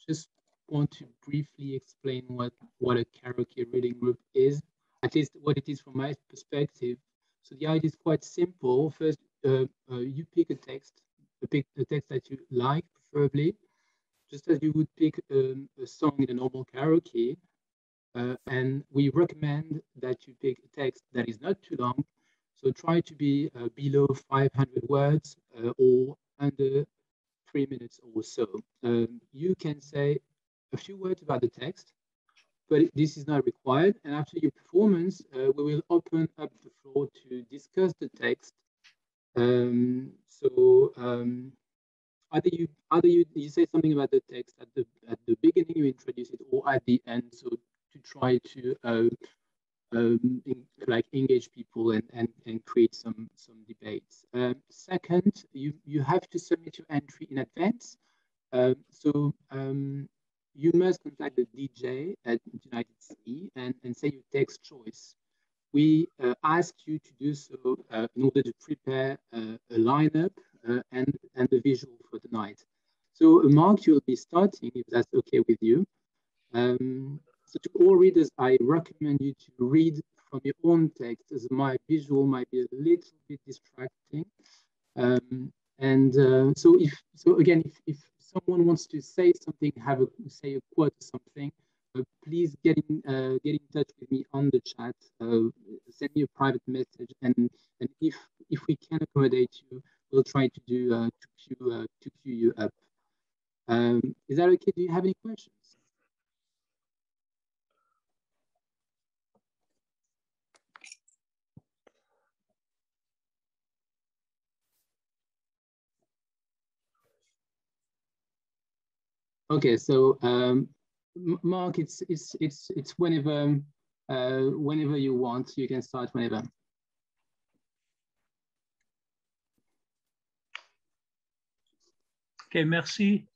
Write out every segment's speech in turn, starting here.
just want to briefly explain what a karaoke reading group is, at least what it is from my perspective. So the idea is quite simple. First, you pick a text, a text that you like, preferably, just as you would pick a song in a normal karaoke. And we recommend that you pick a text that is not too long. So try to be below 500 words or under 3 minutes or so. You can say a few words about the text, but this is not required. And after your performance, we will open up the floor to discuss the text. Either you say something about the text at the beginning, you introduce it, or at the end, so to try to like engage people and create some debates. Second, you have to submit your entry in advance. You must contact the DJ at United C and say your text choice. We ask you to do so in order to prepare a lineup and the visual for the night. So Mark, you'll be starting, if that's okay with you. So to all readers, I recommend you to read from your own text, as my visual might be a little bit distracting. If someone wants to say something, say a quote or something, please get in touch with me on the chat. Send me a private message, and if we can accommodate you, we'll try to do to queue you up. Is that okay? Do you have any questions? Okay, so Mark, it's whenever whenever you want. You can start whenever. Okay, merci.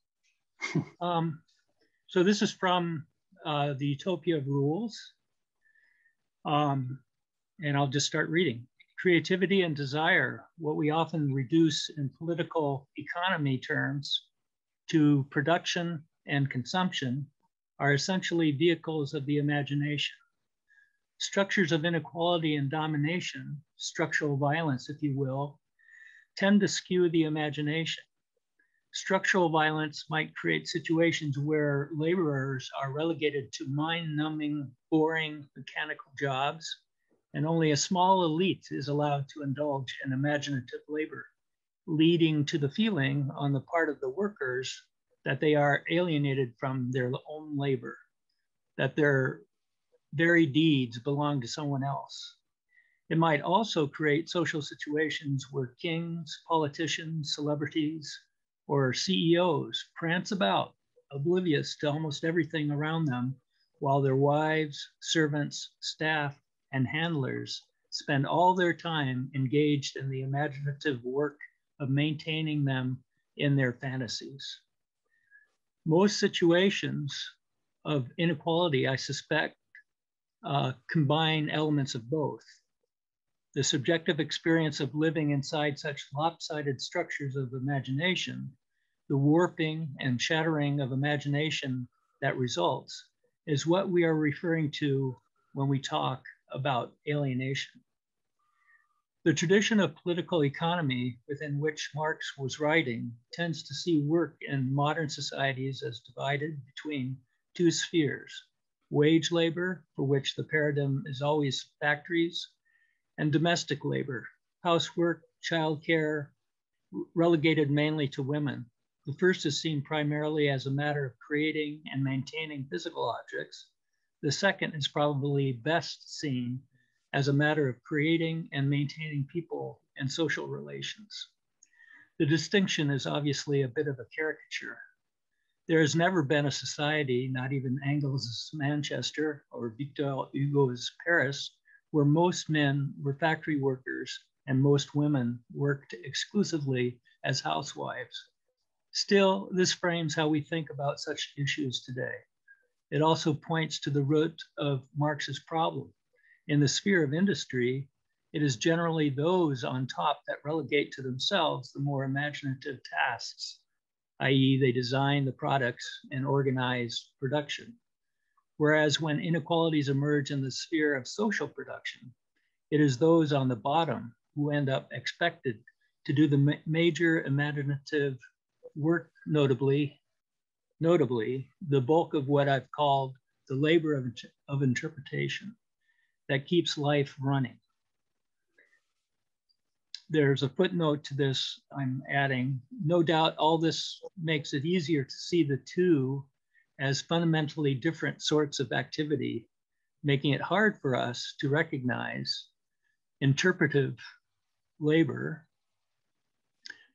So this is from the Utopia rules, and I'll just start reading. Creativity and desire, what we often reduce in political economy terms to production and consumption, are essentially vehicles of the imagination. Structures of inequality and domination, structural violence, if you will, tend to skew the imagination. Structural violence might create situations where laborers are relegated to mind-numbing, boring, mechanical jobs, and only a small elite is allowed to indulge in imaginative labor, leading to the feeling on the part of the workers that they are alienated from their own labor, that their very deeds belong to someone else. It might also create social situations where kings, politicians, celebrities, or CEOs prance about, oblivious to almost everything around them, while their wives, servants, staff, and handlers spend all their time engaged in the imaginative work of maintaining them in their fantasies. Most situations of inequality, I suspect, combine elements of both. The subjective experience of living inside such lopsided structures of imagination, the warping and shattering of imagination that results, is what we are referring to when we talk about alienation. The tradition of political economy within which Marx was writing tends to see work in modern societies as divided between two spheres: wage labor, for which the paradigm is always factories, and domestic labor, housework, childcare, relegated mainly to women. The first is seen primarily as a matter of creating and maintaining physical objects. The second is probably best seen as a matter of creating and maintaining people and social relations. The distinction is obviously a bit of a caricature. There has never been a society, not even Engels' Manchester or Victor Hugo's Paris, where most men were factory workers and most women worked exclusively as housewives. Still, this frames how we think about such issues today. It also points to the root of Marx's problem. In the sphere of industry, it is generally those on top that relegate to themselves the more imaginative tasks i.e. they design the products and organize production. Whereas when inequalities emerge in the sphere of social production, it is those on the bottom who end up expected to do the major imaginative work, notably the bulk of what I've called the labor of interpretation that keeps life running. There's a footnote to this I'm adding. No doubt all this makes it easier to see the two as fundamentally different sorts of activity, making it hard for us to recognize interpretive labor.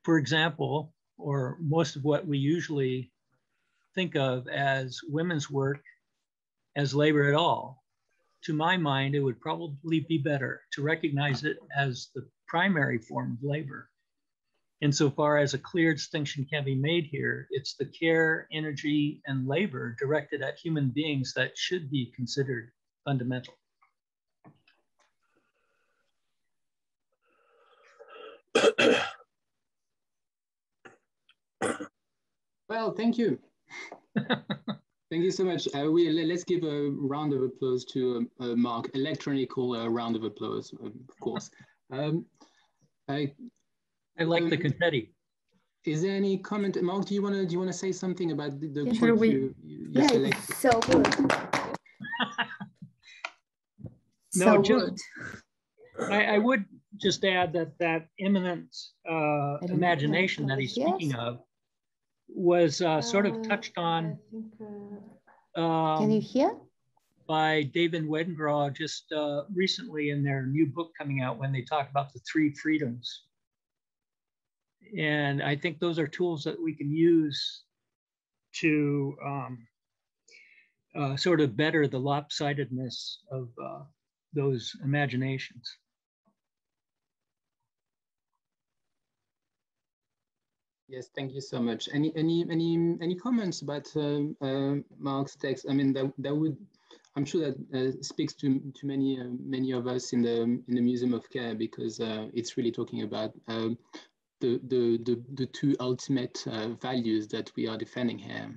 For example, or most of what we usually think of as women's work as labor at all. To my mind, it would probably be better to recognize it as the primary form of labor. Insofar as a clear distinction can be made here, it's the care, energy, and labor directed at human beings that should be considered fundamental. Well, thank you. Thank you so much. Let's give a round of applause to Mark, electronical round of applause, of course. I like the confetti. Is there any comment, Mark? Do you want to say something about the yeah, quote you selected? It's so good. No, just I would just add that imminent imagination that he's speaking of was sort of touched on. Can you hear? By David Wengrow just recently in their new book coming out, when they talk about the 3 freedoms. And I think those are tools that we can use to sort of better the lopsidedness of those imaginations. Yes, thank you so much. Any comments about Mark's text? I mean, that would, I'm sure that speaks to many of us in the Museum of Care, because it's really talking about the 2 ultimate values that we are defending here,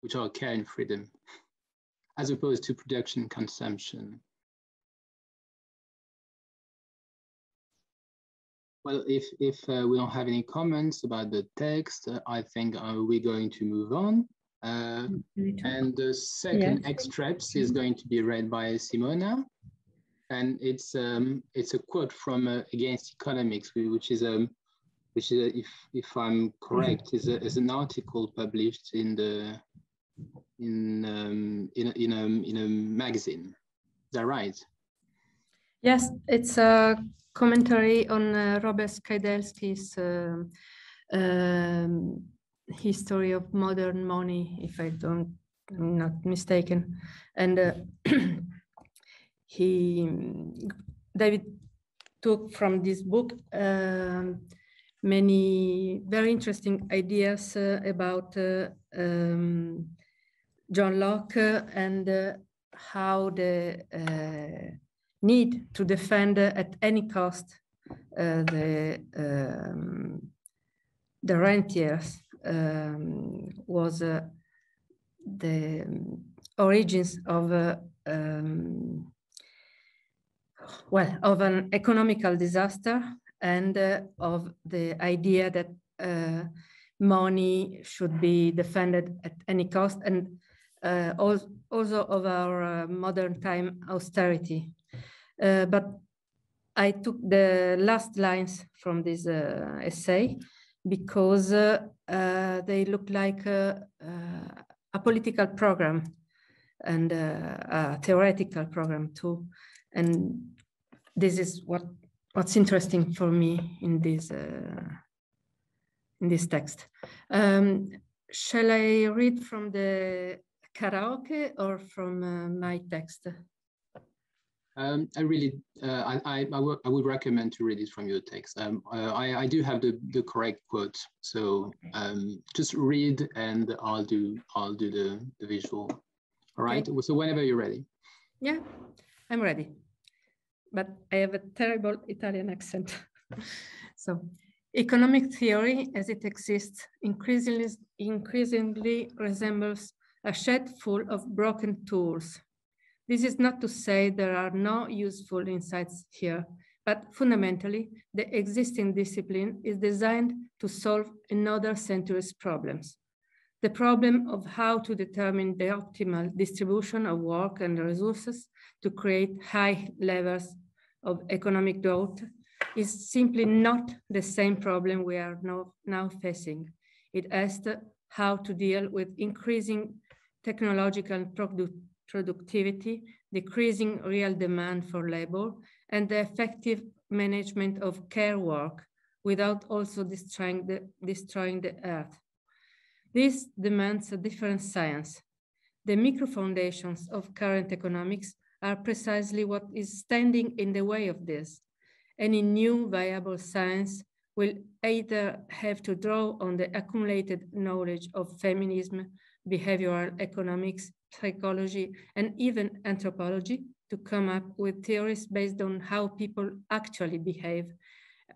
which are care and freedom, as opposed to production and consumption. Well, if we don't have any comments about the text, I think we're going to move on. And the second extract is going to be read by Simona. And it's a quote from Against Economics, which is if I'm correct, is an article published in a magazine. Is that right? Yes, it's a commentary on Robert Skidelsky's history of modern money, if I'm not mistaken. And David took from this book many very interesting ideas about John Locke and how the need to defend at any cost the rentiers was the origins of of an economical disaster, and of the idea that money should be defended at any cost, and also of our modern time austerity. But I took the last lines from this essay because they look like a political program and a theoretical program too. And this is what's interesting for me in this text. Shall I read from the Karaoke or from my text? I would recommend to read it from your text. I do have the correct quote, so just read and I'll do the visual. All right. Okay. So whenever you're ready. Yeah, I'm ready, but I have a terrible Italian accent. So, Economic theory, as it exists, increasingly resembles a shed full of broken tools. This is not to say there are no useful insights here, but fundamentally, the existing discipline is designed to solve another century's problems. The problem of how to determine the optimal distribution of work and resources to create high levels of economic growth is simply not the same problem we are now facing. It asks how to deal with increasing technological productivity, decreasing real demand for labor, and the effective management of care work without also destroying the earth. This demands a different science. The micro-foundations of current economics are precisely what is standing in the way of this. Any new viable science will either have to draw on the accumulated knowledge of feminism, behavioral economics, psychology, and even anthropology to come up with theories based on how people actually behave,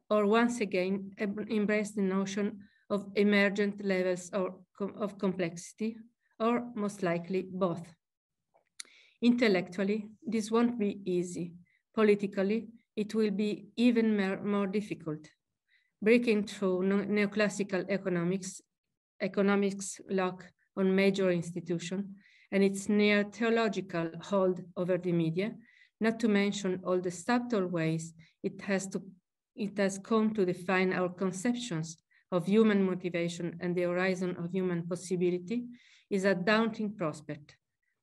or once again embrace the notion of emergent levels of complexity, or most likely both. Intellectually, this won't be easy. Politically, it will be even more difficult. Breaking through neoclassical economics lock on major institutions and its near theological hold over the media, not to mention all the subtle ways it has come to define our conceptions of human motivation and the horizon of human possibility, is a daunting prospect.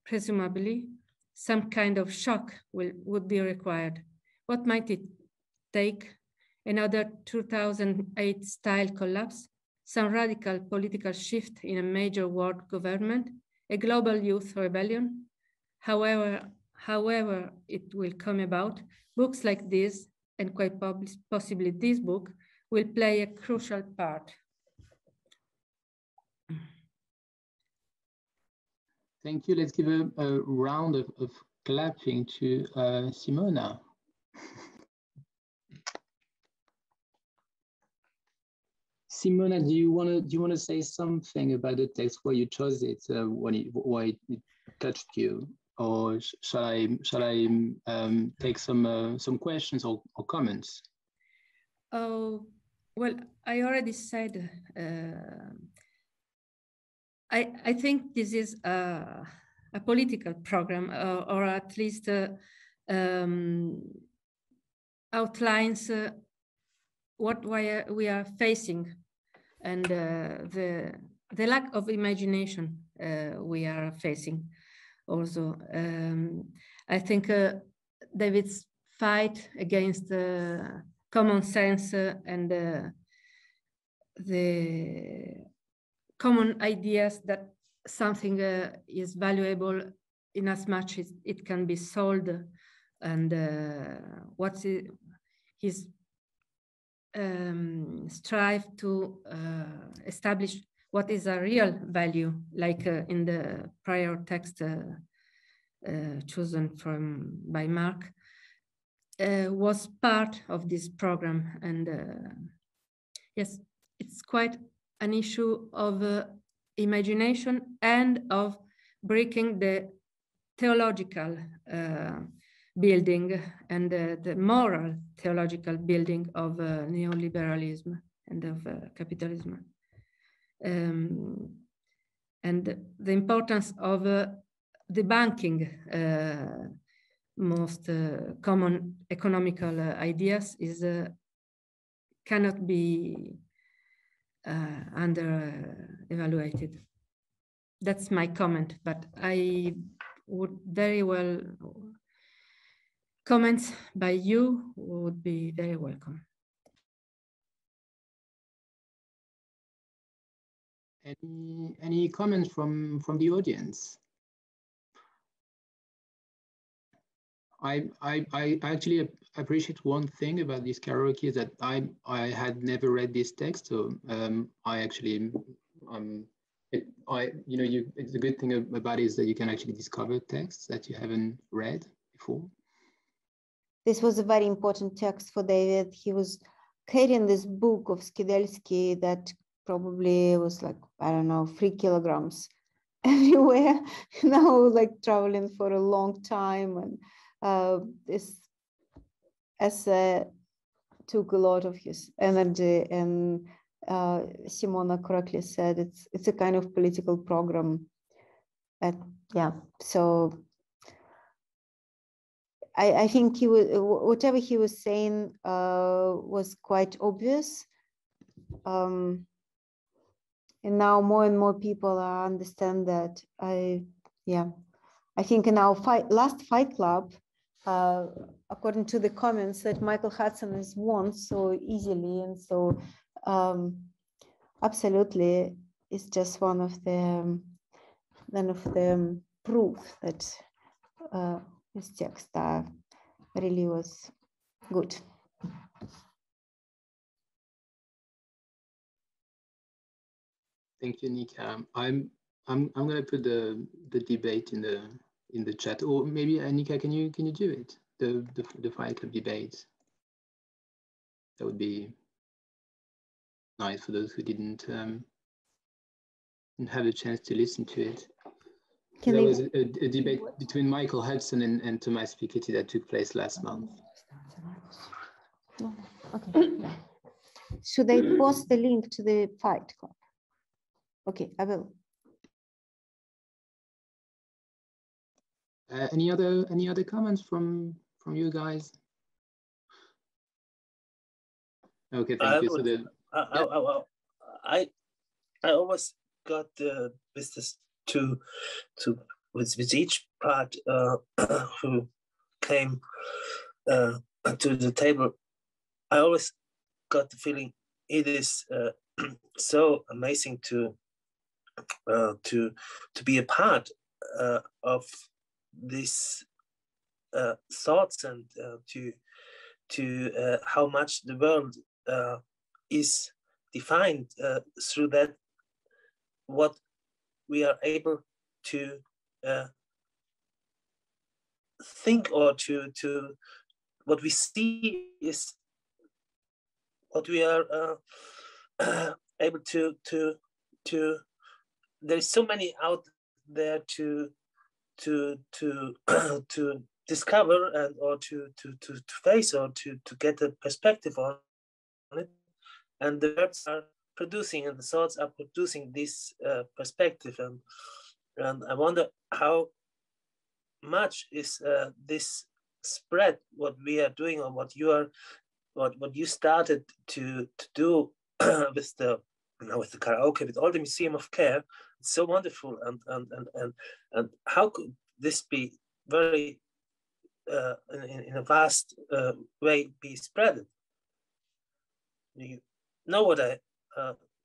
Presumably, some kind of shock would be required. What might it take? Another 2008 style collapse, some radical political shift in a major world government, a global youth rebellion? However it will come about, books like this, and quite possibly this book, will play a crucial part. Thank you. Let's give a round of clapping to Simona. Simona, do you want to say something about the text, why you chose it, why it touched you, or shall I take some questions or comments? Oh, well, I already said. I think this is a political program, or at least outlines what we are facing, and the lack of imagination we are facing. Also, I think David's fight against common sense and the common ideas that something is valuable in as much as it can be sold, and what's his strive to establish what is a real value, like in the prior text chosen by Mark, was part of this program. And yes, it's quite an issue of imagination and of breaking the theological building and the moral theological building of neoliberalism and of capitalism. And the importance of debunking most common economical ideas is cannot be under-evaluated. That's my comment, but I would very well, comments by you would be very welcome. Any comments from the audience? I actually appreciate one thing about this karaoke, is that I had never read this text, so I actually it's a good thing about it is that you can actually discover texts that you haven't read before. This was a very important text for David. He was carrying this book of Skidelsky that probably was like, I don't know, 3 kilograms everywhere. Now like traveling for a long time, and this essay took a lot of his energy, and Simona correctly said it's a kind of political program. Yeah, so I think he was, whatever he was saying was quite obvious. And now more and more people understand that. I think in our last Fight Club, according to the comments, that Michael Hudson is won so easily, and so absolutely, it's just one of the proof that this text really was good. Thank you, Nika. I'm going to put the debate in the chat, or maybe Nika, can you do it? The Fight Club debate. That would be nice for those who didn't have a chance to listen to it. There was a debate between Michael Hudson and Thomas Piketty that took place last month. Okay. Should I post the link to the Fight Club? Okay, I will. Any other comments from you guys? Okay, thank you. I always got the business to with each part who came to the table. I always got the feeling it is so amazing to be a part of these thoughts, and to how much the world is defined through that, what we are able to think, or to what we see is what we are able to there is so many out there to discover, and or to face, or to get a perspective on it. And the words are producing, and the thoughts are producing this perspective, and I wonder how much is this spread, what we are doing, or what you started to do with the karaoke, with all the Museum of Care. It's so wonderful, and how could this be very in a vast way be spread? You know what I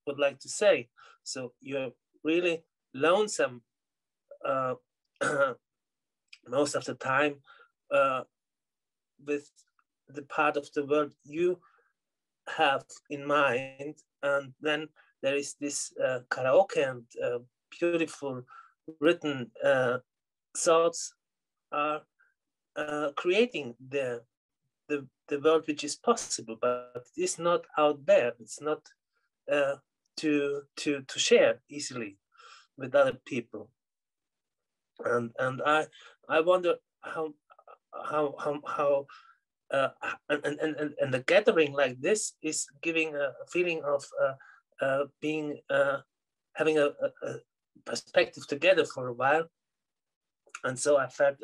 would like to say. So you're really lonesome most of the time with the part of the world you have in mind, and then there is this karaoke, and beautiful written thoughts are creating the world which is possible, but it's not out there. It's not to share easily with other people, and I wonder how and a gathering like this is giving a feeling of being having a perspective together for a while. And so I felt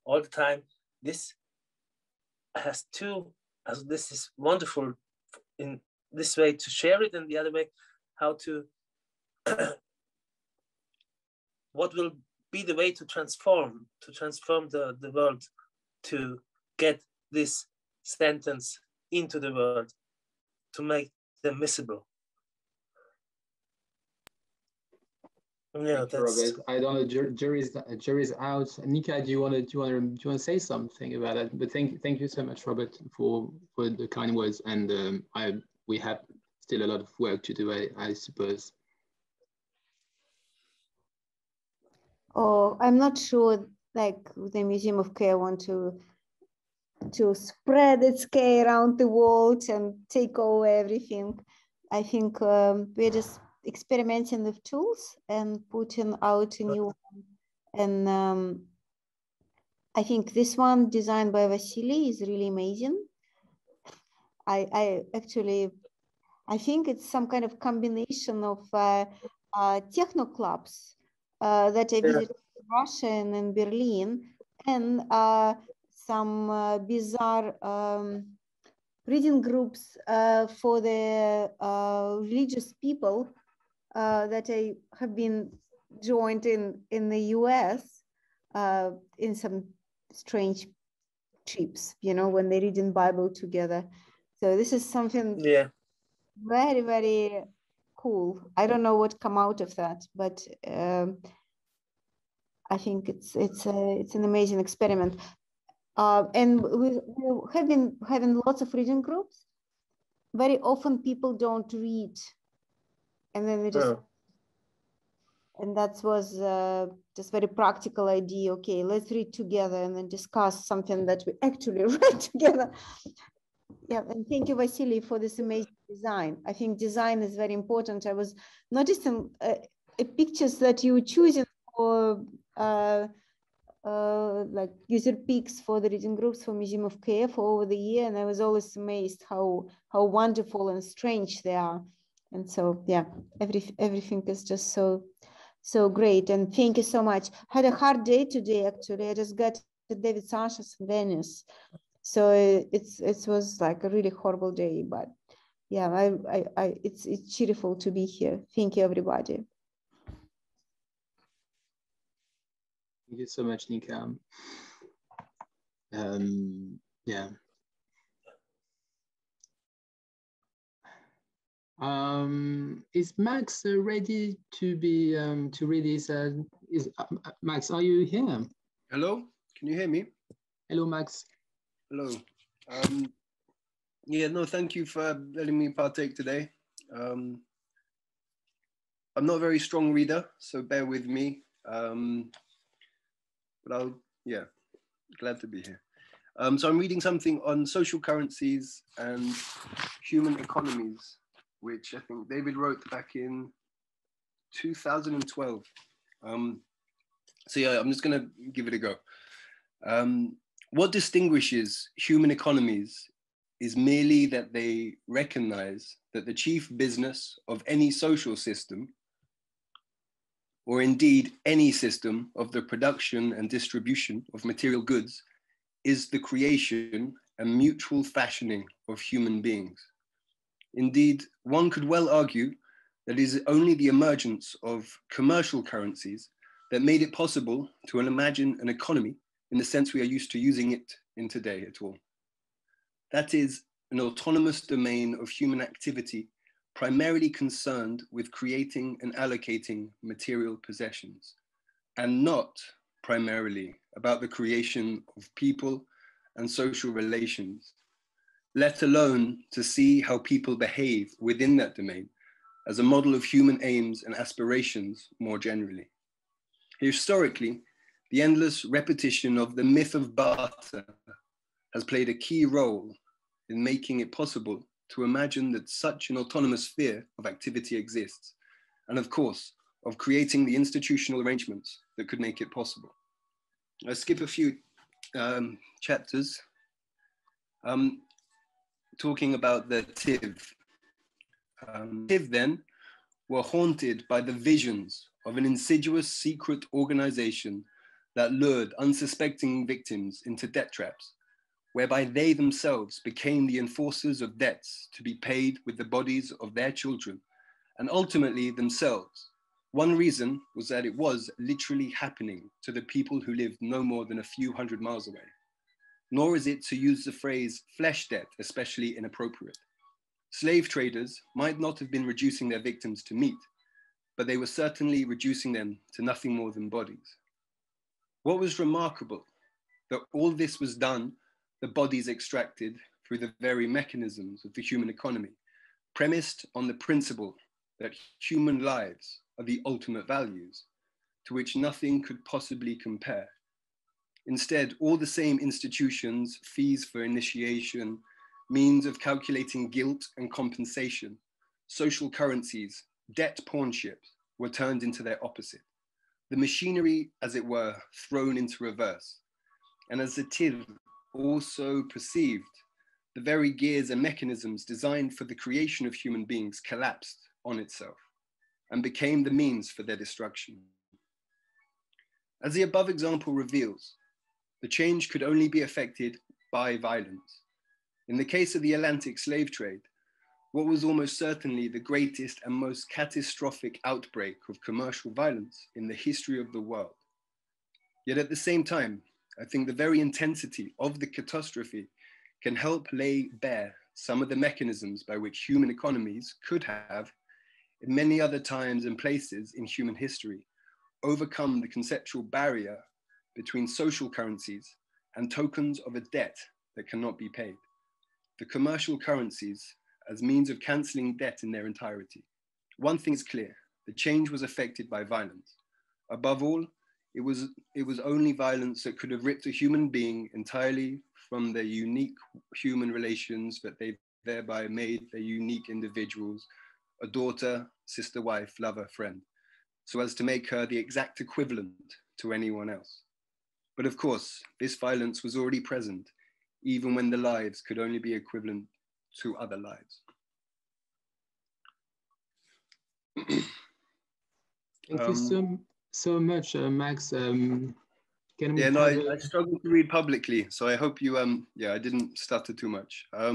all the time this is wonderful in this way to share it, and the other way how to what will be the way to transform the world, to get this sentence into the world, to make them visible. Yeah, that's... Robert, I don't know. Jury's out. Nika, do you want to say something about it? But thank you so much, Robert, for the kind words. And we have still a lot of work to do, I suppose. Oh, I'm not sure. Like the Museum of Care want to to spread its K around the world and take over everything. I think we're just experimenting with tools and putting out a new one. And I think this one designed by Vasily is really amazing. I think it's some kind of combination of techno clubs that I visited in Russia and in Berlin, and some bizarre reading groups for the religious people that I have been joined in the US in some strange trips, you know, when they read in Bible together. So this is something very, very cool. I don't know what come out of that, but I think it's an amazing experiment. And we have been having lots of reading groups. Very often people don't read, and then we just and that was just very practical idea. Okay, let's read together and then discuss something that we actually read together. Yeah, and thank you, Vasily, for this amazing design. I think design is very important. I was noticing pictures that you choosing for like user picks for the reading groups for Museum of Kiev over the year, and I was always amazed how wonderful and strange they are. And so yeah, everything is just so great. And thank you so much. Had a hard day today actually. I just got to David Sanchez in Venice. So it was like a really horrible day, but yeah, it's cheerful to be here. Thank you, everybody. Thank you so much, Nika. Yeah. Is Max ready to be to read his? Max, are you here? Hello, can you hear me? Hello, Max. Hello. Yeah, no, thank you for letting me partake today. I'm not a very strong reader, so bear with me. But yeah, glad to be here. So I'm reading something on social currencies and human economies, which I think David wrote back in 2012. So yeah, I'm just gonna give it a go. What distinguishes human economies is merely that they recognize that the chief business of any social system, or indeed any system of the production and distribution of material goods, is the creation and mutual fashioning of human beings. Indeed, one could well argue that it is only the emergence of commercial currencies that made it possible to imagine an economy in the sense we are used to using it in today at all. That is an autonomous domain of human activity primarily concerned with creating and allocating material possessions, and not primarily about the creation of people and social relations, let alone to see how people behave within that domain as a model of human aims and aspirations more generally. Historically, the endless repetition of the myth of barter has played a key role in making it possible to imagine that such an autonomous sphere of activity exists, and of course, of creating the institutional arrangements that could make it possible. I'll skip a few chapters, talking about the Tiv. Tiv then were haunted by the visions of an insidious secret organization that lured unsuspecting victims into debt traps, whereby they themselves became the enforcers of debts to be paid with the bodies of their children, and ultimately themselves. One reason was that it was literally happening to the people who lived no more than a few hundred miles away. Nor is it, to use the phrase flesh debt, especially inappropriate. Slave traders might not have been reducing their victims to meat, but they were certainly reducing them to nothing more than bodies. What was remarkable, that all this was done, the bodies extracted through the very mechanisms of the human economy, premised on the principle that human lives are the ultimate values, to which nothing could possibly compare. Instead, all the same institutions, fees for initiation, means of calculating guilt and compensation, social currencies, debt pawnships were turned into their opposite. The machinery, as it were, thrown into reverse. And as the Tir also perceived, the very gears and mechanisms designed for the creation of human beings collapsed on itself and became the means for their destruction. As the above example reveals, the change could only be effected by violence. In the case of the Atlantic slave trade, what was almost certainly the greatest and most catastrophic outbreak of commercial violence in the history of the world. Yet at the same time, I think the very intensity of the catastrophe can help lay bare some of the mechanisms by which human economies could have, in many other times and places in human history, overcome the conceptual barrier between social currencies and tokens of a debt that cannot be paid. The commercial currencies as means of cancelling debt in their entirety. One thing is clear, the change was affected by violence. Above all, it was only violence that could have ripped a human being entirely from their unique human relations that they thereby made their unique individuals, a daughter, sister, wife, lover, friend, so as to make her the exact equivalent to anyone else. But of course, this violence was already present, even when the lives could only be equivalent to other lives. Thank you so much, Max. Can we I struggled to read publicly, so I hope you, I didn't stutter too much. I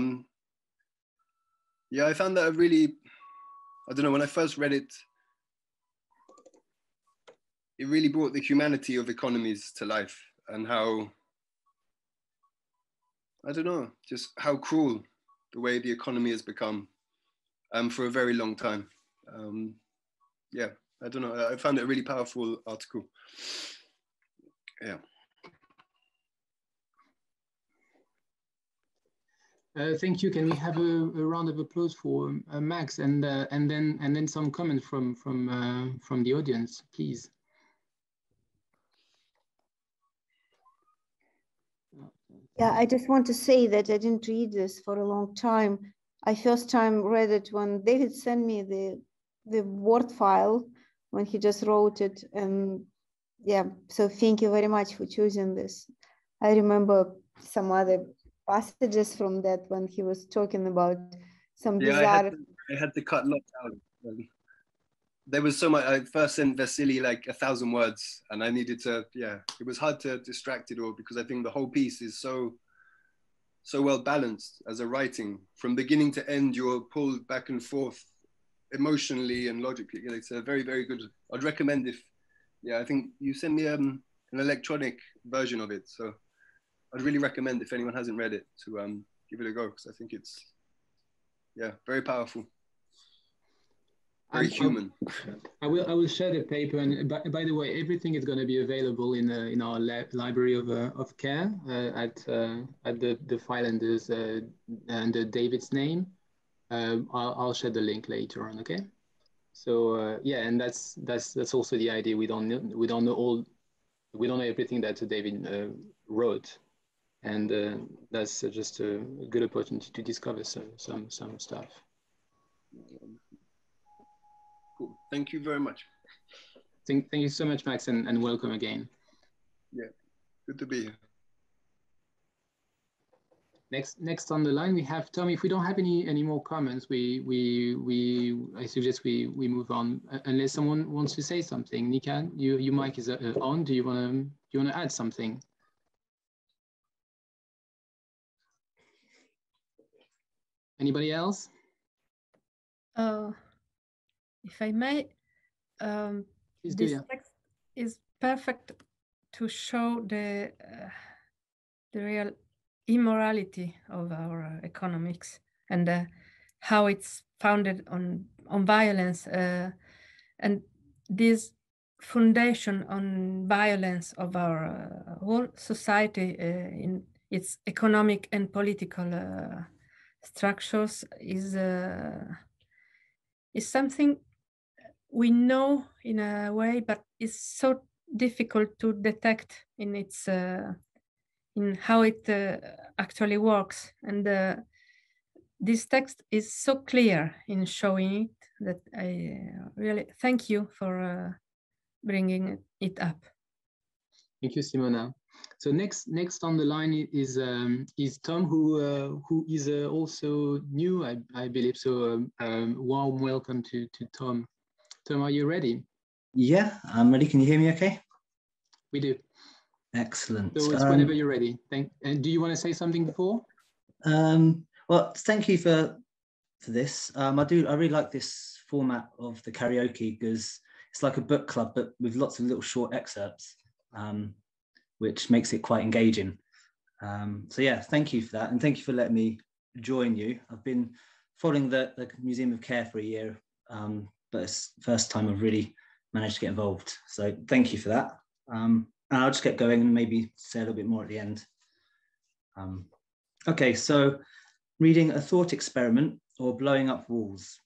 found that I don't know, when I first read it, it really brought the humanity of economies to life and how, I don't know, just how cruel the way the economy has become for a very long time. I don't know, I found it a really powerful article. Yeah. Thank you. Can we have a round of applause for Max and then some comments from the audience, please? Yeah, I just want to say that I didn't read this for a long time. I first time read it when David sent me the Word file when he just wrote it, and yeah, so thank you very much for choosing this. I remember some other passages from that when he was talking about some bizarre. I had to cut lots out. There was so much. I first sent Vasily like 1,000 words, and I needed to. It was hard to distract it all because I think the whole piece is so well balanced as a writing. From beginning to end, you're pulled back and forth emotionally and logically. It's a very, very good. I'd recommend if. I think you sent me an electronic version of it, so I'd really recommend if anyone hasn't read it to give it a go because I think it's very powerful. Very human. I will share the paper, and by the way, everything is going to be available in our library of care at the file under David's name. I'll share the link later on. Okay. So and that's also the idea. We don't know everything that David wrote, and that's just a good opportunity to discover some stuff. Cool. Thank you very much. Thank you so much, Max, and welcome again. Yeah, good to be here. Next on the line we have Tom. If we don't have any more comments, I suggest we move on unless someone wants to say something. Nika, your mic is on. Do you wanna add something? Anybody else? If I may, this text is perfect to show the real immorality of our economics and how it's founded on violence, and this foundation on violence of our whole society in its economic and political structures is something we know in a way, but it's so difficult to detect in its in how it actually works. And this text is so clear in showing it that I really thank you for bringing it up. Thank you, Simona. So next on the line is Tom, who is also new, I believe. So warm welcome to Tom. Tom, are you ready? Yeah, I'm ready. Can you hear me okay? We do. Excellent. So it's whenever you're ready. And do you want to say something before? Well, thank you for this. I really like this format of the karaoke because it's like a book club, but with lots of little short excerpts, which makes it quite engaging. So yeah, thank you for that. And thank you for letting me join you. I've been following the Museum of Care for a year, but it's the first time I've really managed to get involved. So thank you for that. And I'll just get going and maybe say a little bit more at the end. Okay, so reading A Thought Experiment or Blowing Up Walls.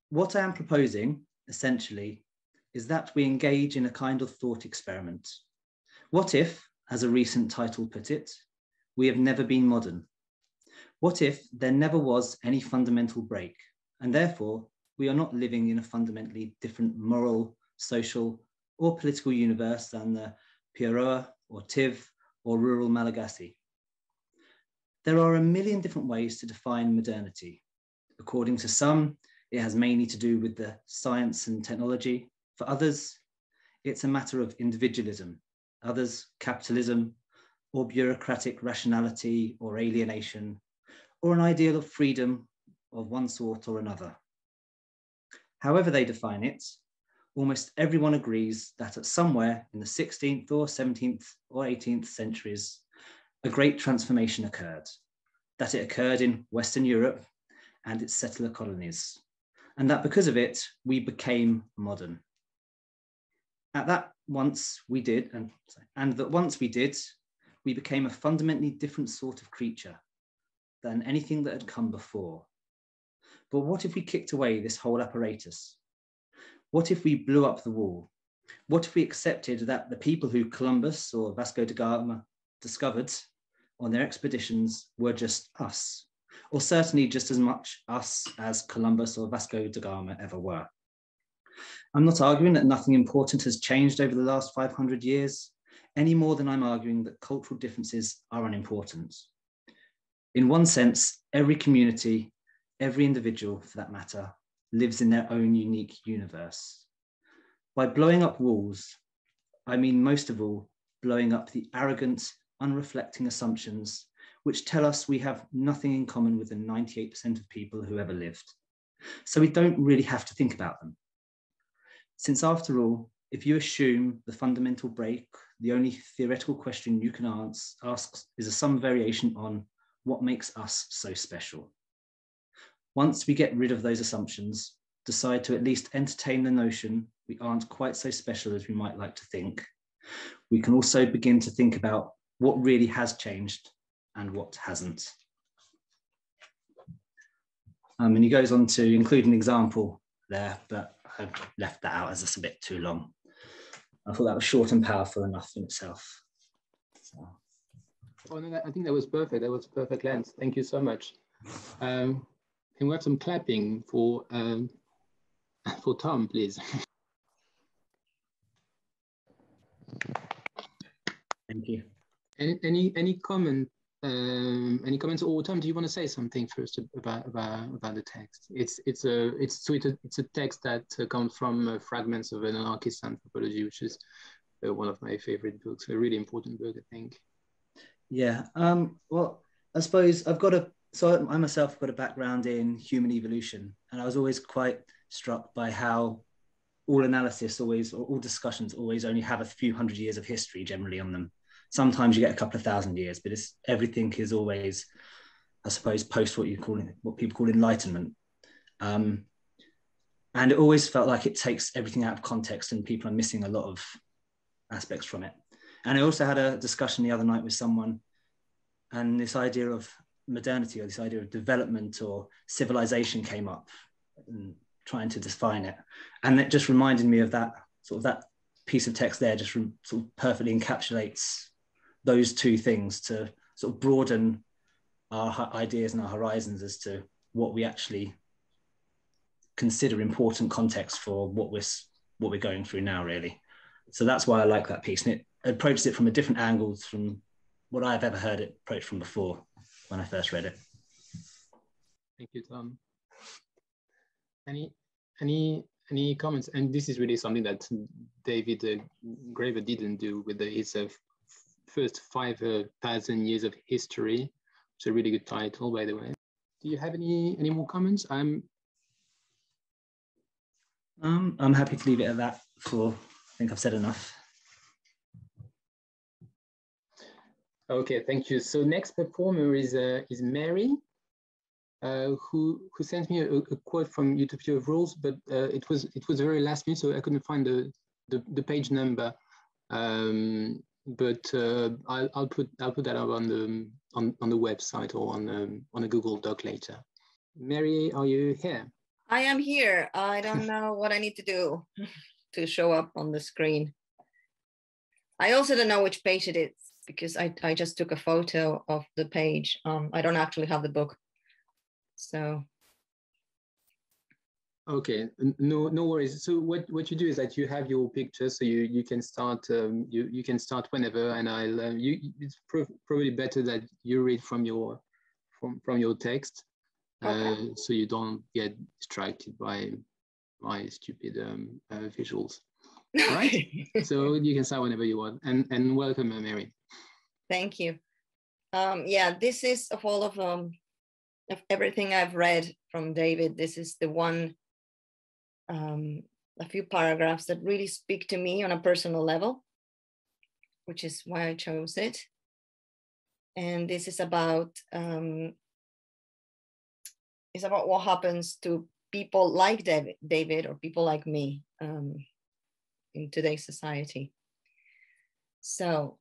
What I am proposing, essentially, is that we engage in a kind of thought experiment. What if, as a recent title put it, we have never been modern? What if there never was any fundamental break, and therefore we are not living in a fundamentally different moral, social, or political universe than the Pieroa or Tiv or rural Malagasy? There are a million different ways to define modernity. According to some, it has mainly to do with the science and technology. For others, it's a matter of individualism. Others, capitalism, or bureaucratic rationality or alienation, or an ideal of freedom of one sort or another. However they define it, almost everyone agrees that at somewhere in the 16th or 17th or 18th centuries, a great transformation occurred, that it occurred in Western Europe and its settler colonies, and that because of it, we became modern. That once we did, we became a fundamentally different sort of creature than anything that had come before. But what if we kicked away this whole apparatus? What if we blew up the wall? What if we accepted that the people who Columbus or Vasco da Gama discovered on their expeditions were just us, or certainly just as much us as Columbus or Vasco da Gama ever were? I'm not arguing that nothing important has changed over the last 500 years, any more than I'm arguing that cultural differences are unimportant. In one sense, every community, every individual for that matter, lives in their own unique universe. By blowing up walls, I mean most of all, blowing up the arrogant, unreflecting assumptions which tell us we have nothing in common with the 98% of people who ever lived. So we don't really have to think about them. Since after all, if you assume the fundamental break, the only theoretical question you can ask is some variation on what makes us so special. Once we get rid of those assumptions, decide to at least entertain the notion we aren't quite so special as we might like to think, we can also begin to think about what really has changed and what hasn't. And he goes on to include an example there, but I've left that out as it's a bit too long. I thought that was short and powerful enough in itself. So. Oh, no, I think that was perfect. That was perfect length. Thank you so much. Can we have some clapping for Tom, please? Thank you. Any comment? Any comments? Or Tom, do you want to say something first about the text? It's a text that comes from Fragments of an Anarchist Anthropology, which is one of my favorite books. A really important book, I think. Yeah. Well, I suppose I myself have got a background in human evolution, and I was always quite struck by how all analysis always, or all discussions always only have a few hundred years of history generally on them. Sometimes you get a couple of thousand years, but everything is always, I suppose, post what people call enlightenment. And it always felt like it takes everything out of context and people are missing a lot of aspects from it. And I also had a discussion the other night with someone, and this idea of modernity, or this idea of development or civilization came up, and trying to define it. And it just reminded me of that piece of text there just sort of perfectly encapsulates those two things to sort of broaden our ideas and our horizons as to what we actually consider important context for what we're going through now, really. So that's why I like that piece, and it approaches it from a different angle from what I've ever heard it approached from before when I first read it. Thank you, Tom. Any comments? And this is really something that David Graeber didn't do with his first 5,000 years of history. It's a really good title, by the way. Do you have any more comments? I'm happy to leave it at that. I think I've said enough. Okay, thank you. So next performer is Mary, who sent me a quote from Utopia of Rules, but it was very last minute, so I couldn't find the page number. But I'll put that up on the website or on a Google Doc later. Mary, are you here? I am here. I don't know what I need to do to show up on the screen. I also don't know which page it is because I just took a photo of the page. I don't actually have the book. So. Okay, no worries. So what you do is that you have your picture, so you can start you can start whenever, and it's probably better that you read from your text. Okay. So you don't get distracted by stupid visuals. All right. So you can start whenever you want. And welcome, Mary. Thank you. Yeah, this is of all of everything I've read from David. This is the one, a few paragraphs that really speak to me on a personal level, which is why I chose it. And this is about what happens to people like David or people like me in today's society. So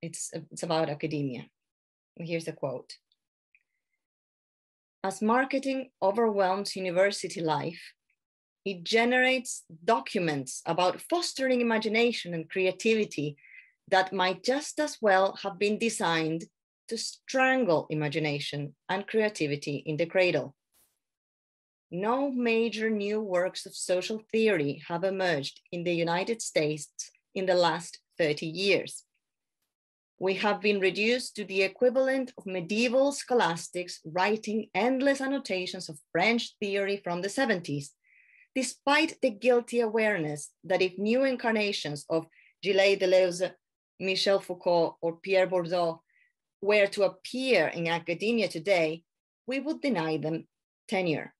it's about academia. Here's a quote. As marketing overwhelms university life, it generates documents about fostering imagination and creativity that might just as well have been designed to strangle imagination and creativity in the cradle. No major new works of social theory have emerged in the United States in the last 30 years. We have been reduced to the equivalent of medieval scholastics writing endless annotations of French theory from the 70s, despite the guilty awareness that if new incarnations of Gilles Deleuze, Michel Foucault, or Pierre Bourdieu were to appear in academia today, we would deny them tenure.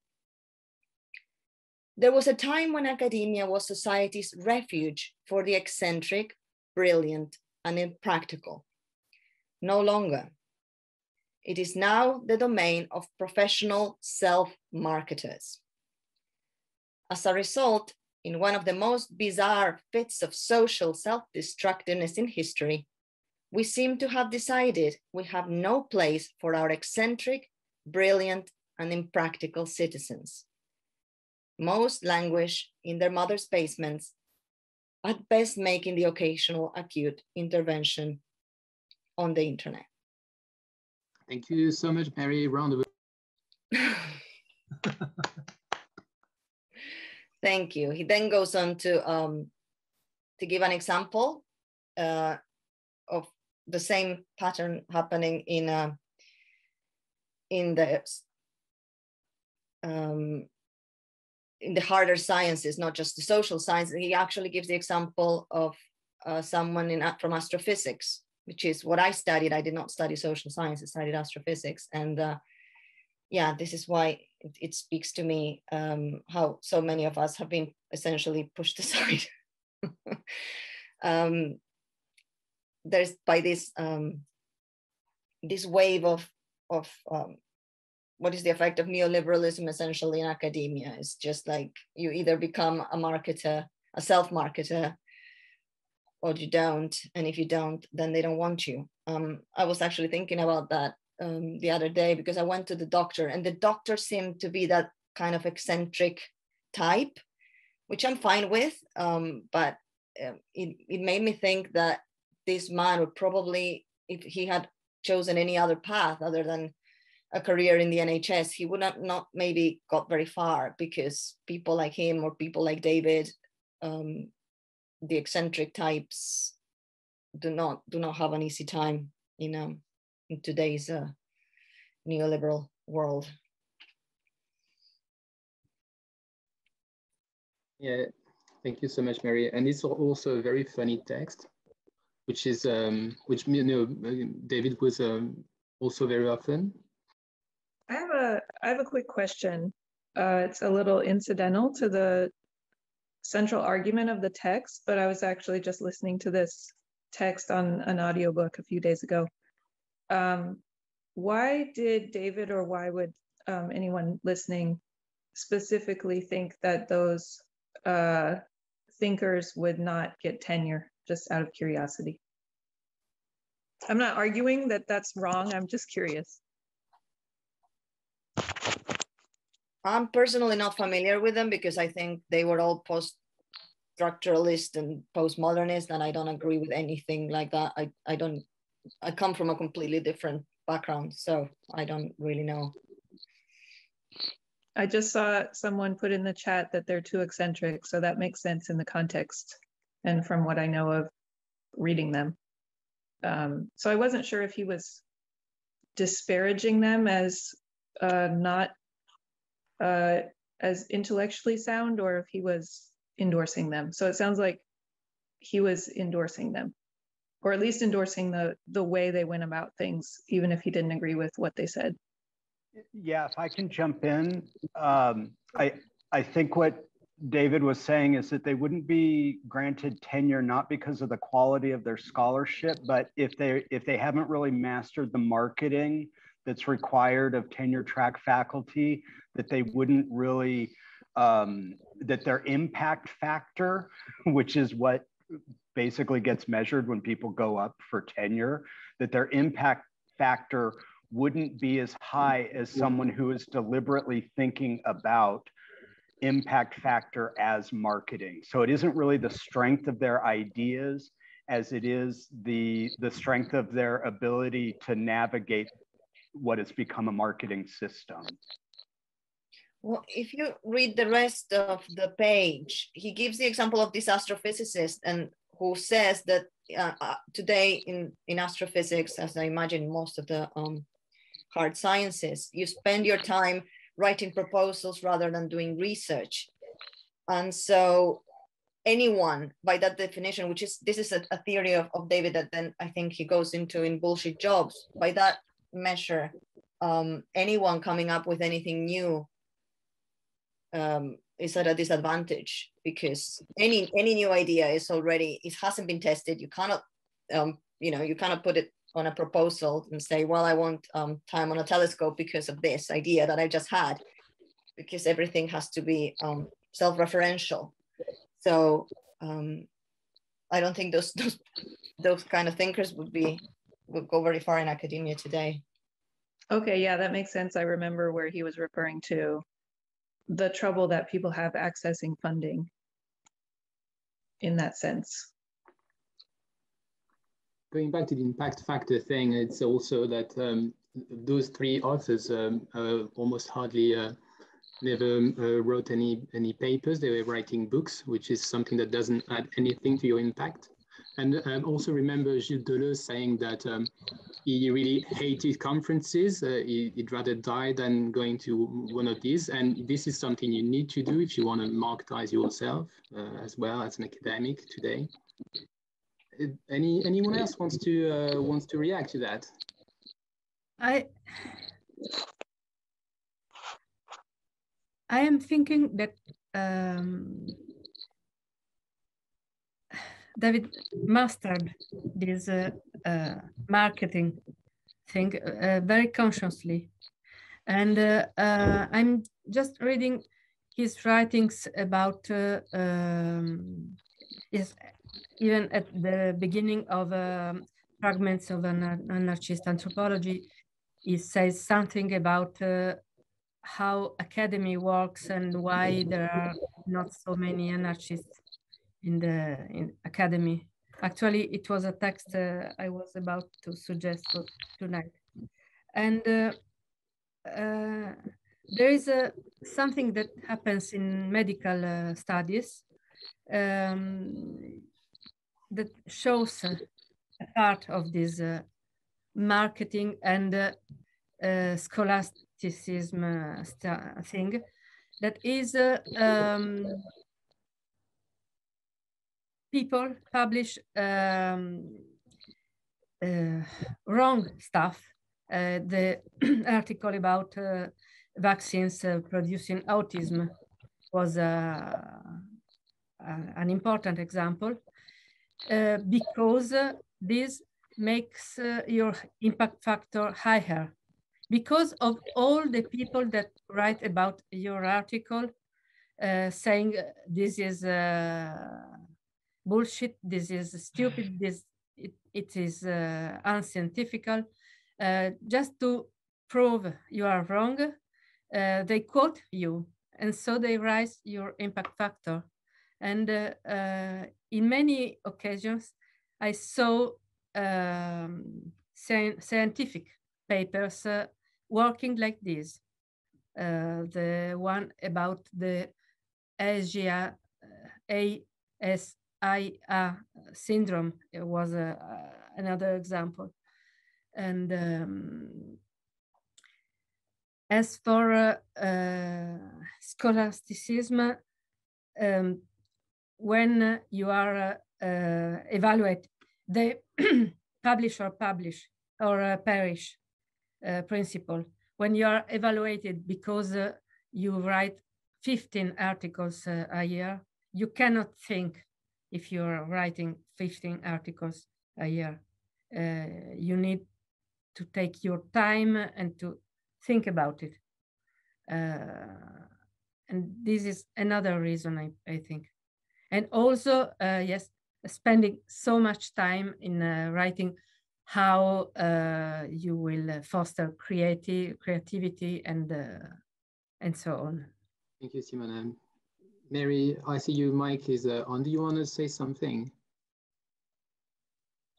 There was a time when academia was society's refuge for the eccentric, brilliant, and impractical. No longer. It is now the domain of professional self-marketers. As a result, in one of the most bizarre fits of social self-destructiveness in history, we seem to have decided we have no place for our eccentric, brilliant, and impractical citizens. Most languish in their mother's basements, at best making the occasional acute intervention on the internet. Thank you so much, Mary. Round of Thank you. He then goes on to give an example of the same pattern happening in the harder sciences, not just the social sciences. He actually gives the example of someone from astrophysics, which is what I studied. I did not study social science, I studied astrophysics. And yeah, this is why it speaks to me how so many of us have been essentially pushed aside. There's by this wave of what is the effect of neoliberalism essentially in academia? It's just like you either become a marketer, a self-marketer, or you don't. And if you don't, then they don't want you. I was actually thinking about that the other day because I went to the doctor, and the doctor seemed to be that kind of eccentric type, which I'm fine with. But it made me think that this man would probably, if he had chosen any other path other than a career in the NHS, he would not maybe got very far, because people like him or people like David, the eccentric types, do not have an easy time in today's neoliberal world. Yeah, thank you so much, Mary. And it's also a very funny text, which is which David was also very often. I have a quick question. It's a little incidental to the central argument of the text, but I was actually just listening to this text on an audiobook a few days ago. Why did David, or why would anyone listening specifically think that those thinkers would not get tenure, just out of curiosity? I'm not arguing that that's wrong. I'm just curious. I'm personally not familiar with them, because I think they were all post-structuralist and postmodernist, and I don't agree with anything like that. I come from a completely different background, so I don't really know. I just saw someone put in the chat that they're too eccentric, so that makes sense in the context and from what I know of reading them. So I wasn't sure if he was disparaging them as not as intellectually sound, or if he was endorsing them. So it sounds like he was endorsing them, or at least endorsing the way they went about things, even if he didn't agree with what they said. Yeah, if I can jump in, I think what David was saying is that they wouldn't be granted tenure not because of the quality of their scholarship, but if they haven't really mastered the marketing that's required of tenure track faculty, that they wouldn't really, that their impact factor, which is what basically gets measured when people go up for tenure, that their impact factor wouldn't be as high as someone who is deliberately thinking about impact factor as marketing. So it isn't really the strength of their ideas as it is the strength of their ability to navigate what has become a marketing system. Well, if you read the rest of the page, he gives the example of this astrophysicist, and who says that today in astrophysics, as I imagine most of the hard sciences, you spend your time writing proposals rather than doing research. And so anyone, by that definition, which is, this is a theory of David that then I think he goes into in Bullshit Jobs, by that measure, anyone coming up with anything new is at a disadvantage, because any new idea is already, it hasn't been tested. You cannot, you cannot put it on a proposal and say, well, I want time on a telescope because of this idea that I just had, because everything has to be self-referential. So I don't think those kind of thinkers would go very far in academia today. Okay, yeah, that makes sense. I remember where he was referring to the trouble that people have accessing funding in that sense. Going back to the impact factor thing, it's also that those three authors almost hardly never wrote any papers. They were writing books, which is something that doesn't add anything to your impact. And also remember Gilles Deleuze saying that he really hated conferences. He'd rather die than going to one of these. And this is something you need to do if you want to marketize yourself as well as an academic today. Anyone else wants to react to that? I am thinking that David mastered this marketing thing very consciously, and I'm just reading his writings about even at the beginning of Fragments of an Anarchist Anthropology. He says something about how academy works and why there are not so many anarchists in academy. Actually, it was a text I was about to suggest for tonight. And there is something that happens in medical studies that shows a part of this marketing and scholasticism thing, that is people publish wrong stuff. The article about vaccines producing autism was an important example because this makes your impact factor higher. Because of all the people that write about your article saying this is bullshit, this is stupid, it is unscientific, just to prove you are wrong, they quote you, and so they raise your impact factor. And in many occasions, I saw scientific papers working like this. The one about the ASIA syndrome was another example. And as for scholasticism, when you are evaluate the publish or perish principle, when you are evaluated because you write 15 articles a year, you cannot think if you're writing 15 articles a year. You need to take your time and to think about it. And this is another reason, I think. And also, yes, spending so much time in writing how you will foster creativity and so on. Thank you, Simona. Mary, I see your mic is on. Do you want to say something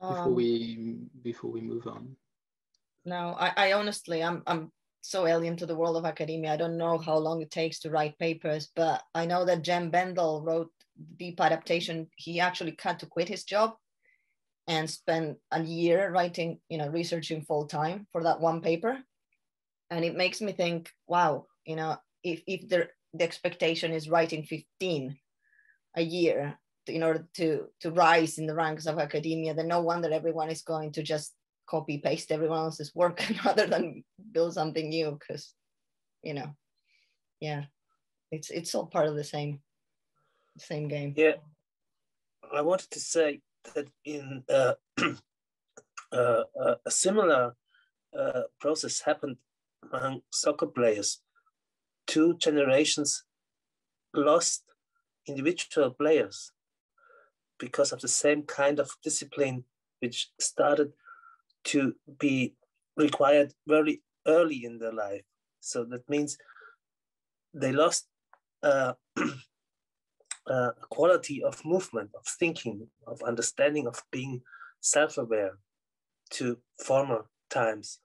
before we move on? No, I honestly, I'm so alien to the world of academia. I don't know how long it takes to write papers, but I know that Jem Bendel wrote Deep Adaptation. He actually had to quit his job and spend a year writing, researching full time for that one paper. And it makes me think, wow, if the expectation is writing 15 a year in order to rise in the ranks of academia, then no wonder everyone is going to just copy paste everyone else's work rather than build something new, because yeah, it's all part of the same game. Yeah, I wanted to say that in a similar process happened among soccer players. 2 generations lost individual players because of the same kind of discipline which started to be required very early in their life. So that means they lost quality of movement, of thinking, of understanding, of being self-aware to former times.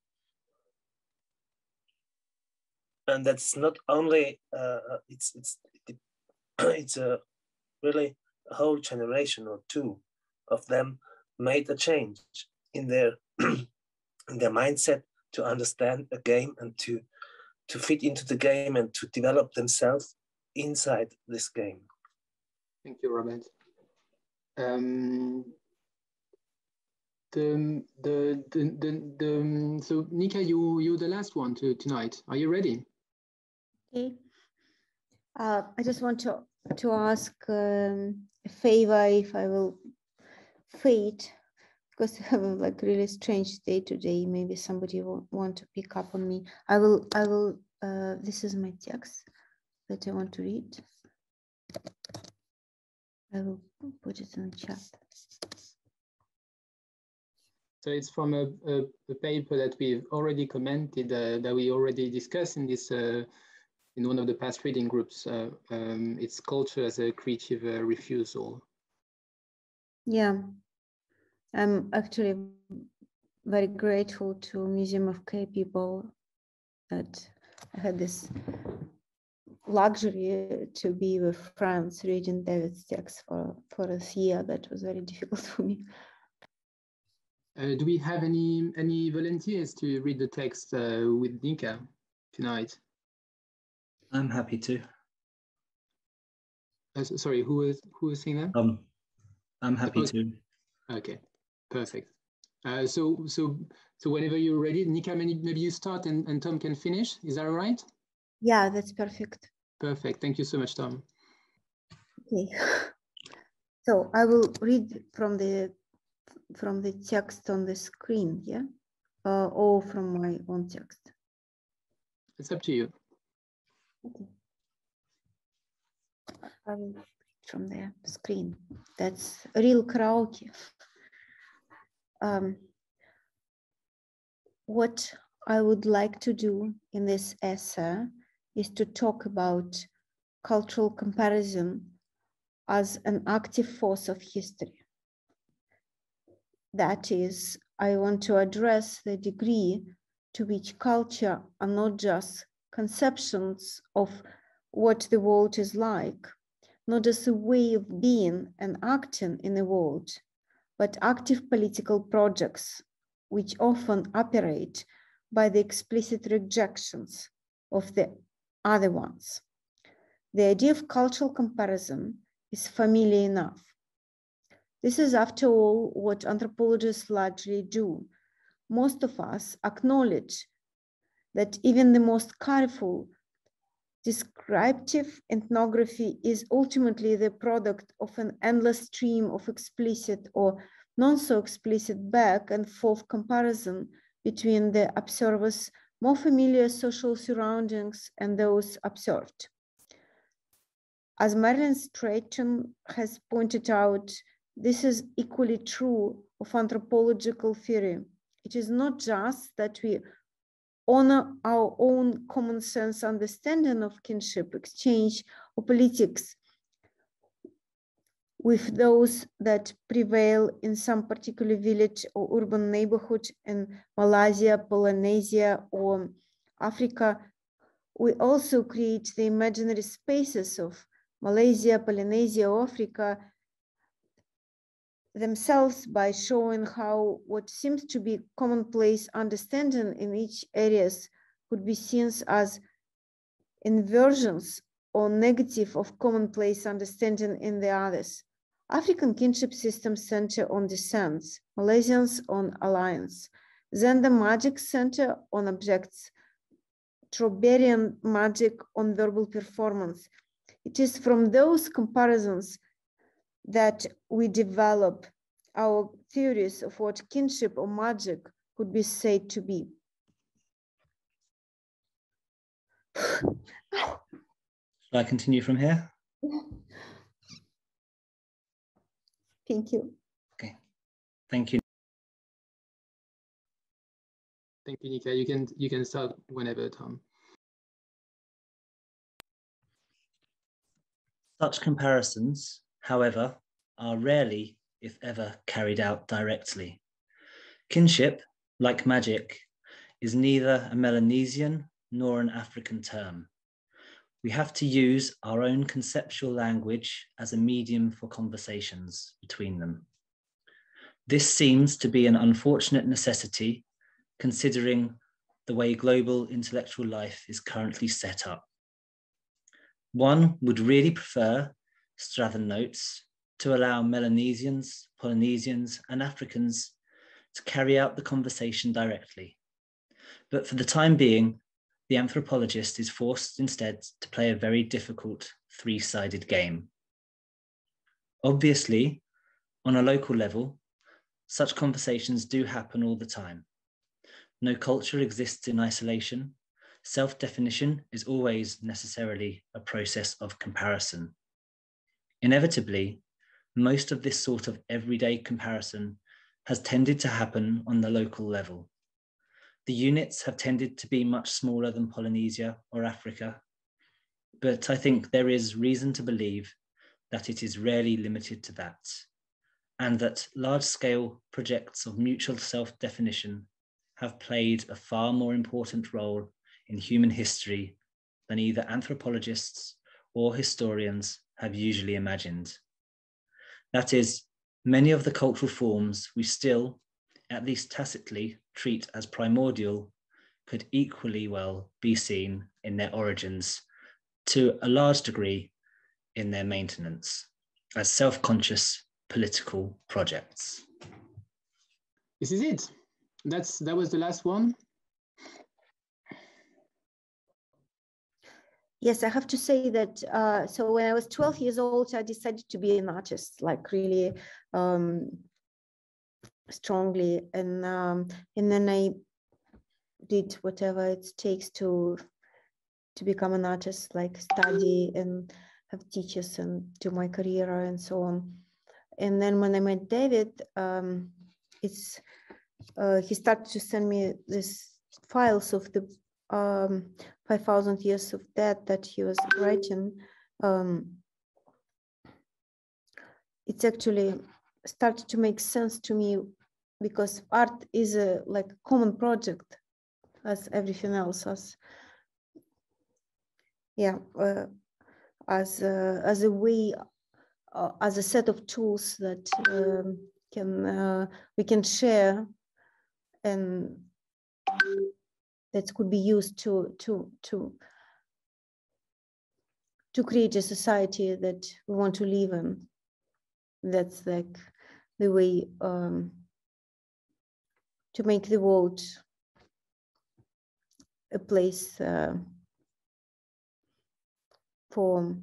And that's not only it's a really a whole generation or 2 of them made a change in their in their mindset to understand a game and to fit into the game and to develop themselves inside this game. Thank you, Robert. So Nika, you're the last one tonight. Are you ready? Okay. I just want to ask a favor, if I will fade, because I have a really strange day today. Maybe somebody will want to pick up on me. I will. This is my text that I want to read. I will put it in the chat. So it's from a paper that we've already commented, that we already discussed in this in one of the past reading groups. It's Culture as a Creative Refusal. Yeah, I'm actually very grateful to Museum of K people that I had this luxury to be with friends reading David's text for a year. That was very difficult for me. Do we have any volunteers to read the text with Nika tonight? I'm happy to. Sorry, who is saying that? I'm happy to. Okay, perfect. So whenever you're ready, Nika, maybe you start and Tom can finish. Is that all right? Yeah, that's perfect. Perfect. Thank you so much, Tom. Okay. So I will read from the text on the screen, yeah, or from my own text. It's up to you. Okay. I will read from the screen. That's real karaoke. What I would like to do in this essay is to talk about cultural comparison as an active force of history. That is, I want to address the degree to which culture are not just conceptions of what the world is like, not just a way of being and acting in the world, but active political projects which often operate by the explicit rejections of the other ones. The idea of cultural comparison is familiar enough. This is, after all, what anthropologists largely do. Most of us acknowledge that even the most careful descriptive ethnography is ultimately the product of an endless stream of explicit or non-so-explicit back and forth comparison between the observer's more familiar social surroundings and those observed. As Marilyn Strachan has pointed out, this is equally true of anthropological theory. It is not just that we honor our own common sense understanding of kinship, exchange, or politics with those that prevail in some particular village or urban neighborhood in Malaysia, Polynesia, or Africa. We also create the imaginary spaces of Malaysia, Polynesia, or Africa themselves by showing how what seems to be commonplace understanding in each areas could be seen as inversions or negative of commonplace understanding in the others. African kinship systems center on descents, Malaysians on alliance, Zenda magic center on objects, Troberian magic on verbal performance. It is from those comparisons that we develop our theories of what kinship or magic could be said to be. Shall I continue from here? Thank you. Okay, thank you. Thank you, Nika. You can start whenever, Tom. Such comparisons, however, are rarely, if ever, carried out directly. Kinship, like magic, is neither a Melanesian nor an African term. We have to use our own conceptual language as a medium for conversations between them. This seems to be an unfortunate necessity, considering the way global intellectual life is currently set up. One would really prefer, Strathern notes, to allow Melanesians, Polynesians, and Africans to carry out the conversation directly. But for the time being, the anthropologist is forced instead to play a very difficult three-sided game. Obviously, on a local level, such conversations do happen all the time. No culture exists in isolation. Self-definition is always necessarily a process of comparison. Inevitably, most of this sort of everyday comparison has tended to happen on the local level. The units have tended to be much smaller than Polynesia or Africa, but I think there is reason to believe that it is rarely limited to that. and that large-scale projects of mutual self-definition have played a far more important role in human history than either anthropologists or historians have usually imagined. That is, many of the cultural forms we still, at least tacitly, treat as primordial could equally well be seen in their origins, to a large degree in their maintenance, as self-conscious political projects. This is it. That was the last one. Yes, I have to say that, so when I was 12 years old, I decided to be an artist, like really strongly. And then I did whatever it takes to become an artist, like study and have teachers and do my career and so on. And then when I met David, he started to send me these files of the 5,000 years of death that he was writing. It's actually started to make sense to me, because art is a like common project as everything else, as as a way, as a set of tools that we can share, and that could be used to create a society that we want to live in. That's like the way to make the world a place for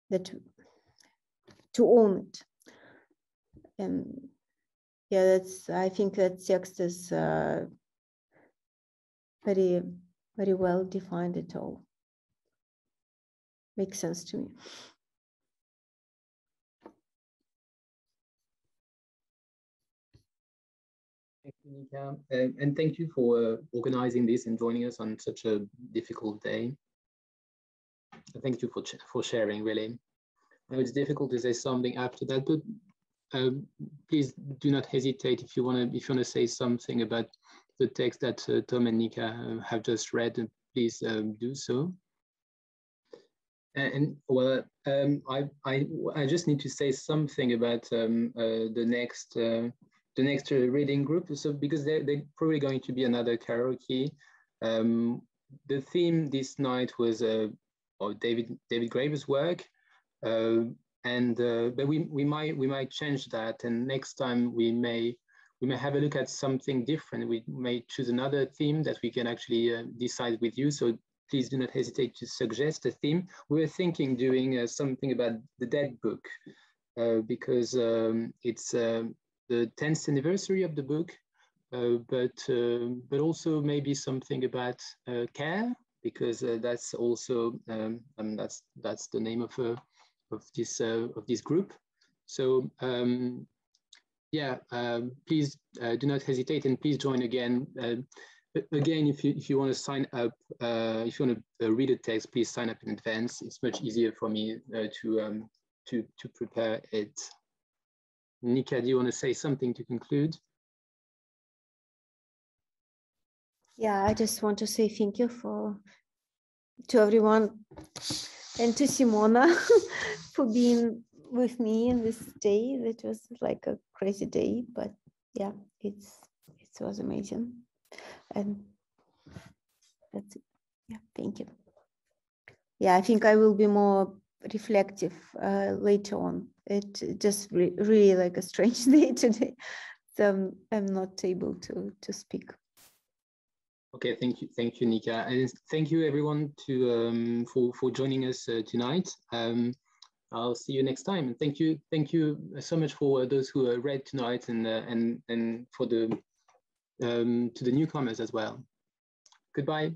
that, to own it. And yeah, I think that text is very, very well defined at all. Makes sense to me. Thank you, Nika. And thank you for organizing this and joining us on such a difficult day. Thank you for sharing, really. I know it's difficult to say something after that, but please do not hesitate if you want to say something about the text that Tom and Nika have just read. Please do so. And well, I just need to say something about the next reading group. So because they're probably going to be another karaoke. The theme this night was David Graeber's work. But we might change that, and next time we may have a look at something different. We may choose another theme that we can actually decide with you. So please do not hesitate to suggest a theme. We were thinking doing something about the Dead book, because it's the 10th anniversary of the book, but also maybe something about care, because that's also that's the name of this group. So please do not hesitate, and please join again. Again, if you want to sign up, if you want to read a text, please sign up in advance. It's much easier for me to prepare it. Nika, do you want to say something to conclude? Yeah, I just want to say thank you to everyone, and to Simona for being with me in this day. It was like a crazy day, but yeah, it was amazing. And that's it. Yeah, thank you. Yeah, I think I will be more reflective later on. It just really like a strange day today, so I'm not able to speak. Okay, thank you, Nika, and thank you everyone for joining us tonight. I'll see you next time, and thank you so much for those who read tonight, and for the to the newcomers as well. Goodbye.